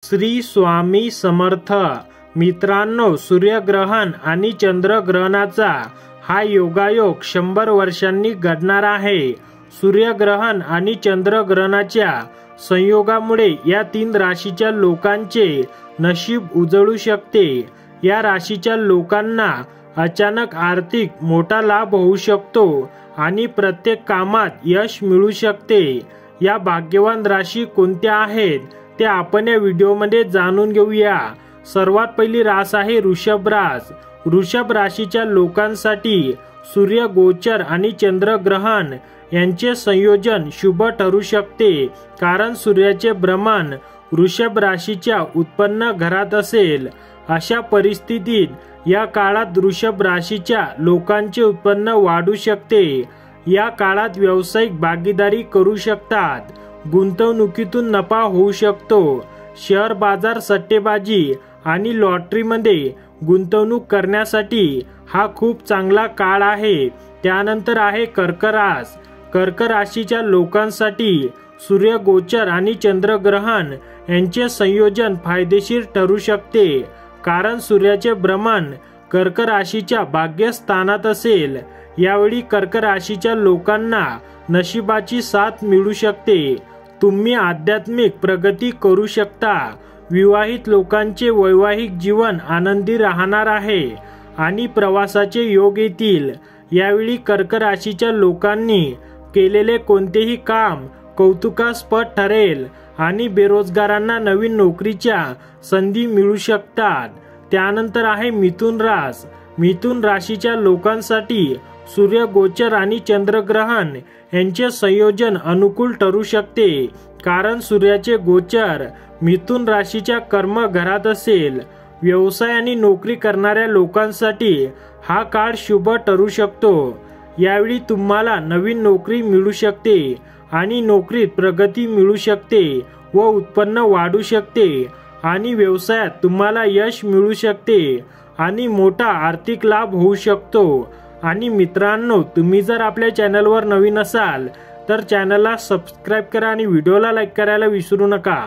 श्री स्वामी समर्थ। मित्रांनो, सूर्यग्रहण आणि चंद्रग्रहणाचा हा योगायोग 100 वर्षांनी घडणार आहे। सूर्यग्रहण आणि चंद्रग्रहणाच्या संयोगामुळे या 3 राशीच्या लोकांचे नशीब उजळू शकते। या राशीच्या लोकांना अचानक आर्थिक मोठा लाभ होऊ शकतो आणि प्रत्येक कामात यश मिळू शकते। या भाग्यवान राशी कोणत्या आहेत ते आपण या व्हिडिओमध्ये जाणून घेऊया। सर्वात पहिली रास आहे वृषभ रास। वृषभ राशीच्या लोकांसाठी सूर्य गोचर आणि चंद्रग्रहण यांचे संयोजन शुभ ठरू शकते, कारण सूर्याचे भ्रमण वृषभ राशीच्या उत्पन्न घरात असेल। अशा परिस्थितीत या काळात वृषभ राशीच्या लोकांचे उत्पन्न वाढू शकते। या काळात व्यावसायिक भागीदारी करू शकतात, गुंतवणुकीतून नफा होऊ शकतो। शेअर बाजार, सट्टेबाजी आणि लॉटरीमध्ये गुंतवणूक करण्यासाठी हा खूप चांगला काळ आहे। त्यानंतर आहे कर्क रास। कर्क राशीच्या लोकांसाठी सूर्य गोचर आणि चंद्रग्रहण यांचे संयोजन फायदेशीर ठरू शकते, कारण सूर्याचे भ्रमण कर्क राशीच्या भाग्यस्थानात असेल। यावेळी कर्क राशीच्या लोकांना नशिबाची साथ मिळू शकते। तुम्ही आध्यात्मिक प्रगती करू शकता। विवाहित लोकांचे वैवाहिक जीवन आनंदी राहणार आहे आणि प्रवासाचे योग येतील। यावेळी कर्क राशीच्या लोकांनी केलेले कोणतेही काम कौतुकास्पद ठरेल आणि बेरोजगारांना नवीन नोकरीच्या संधी मिळू शकतात। त्यानंतर आहे मिथुन रास। मिथुन राशीच्या लोकांसाठी सूर्य गोचर आणि चंद्रग्रहण यांचे संयोजन अनुकूल ठरू शकते, कारण सूर्याचे गोचर मिथुन राशीच्या कर्म घरात असेल। व्यवसाय आणि नोकरी करणाऱ्या लोकांसाठी हा काळ शुभ ठरू शकतो। यावेळी तुम्हाला नवीन नोकरी मिळू शकते आणि नोकरीत प्रगती मिळू शकते व उत्पन्न वाढू शकते आणि व्यवसायात तुम्हाला यश मिळू शकते आणि मोठा आर्थिक लाभ होऊ शकतो। आणि मित्रांनो, तुम्ही जर आपल्या चॅनलवर नवीन असाल तर चॅनलला सबस्क्राइब करा आणि व्हिडिओला लाईक करायला विसरू नका।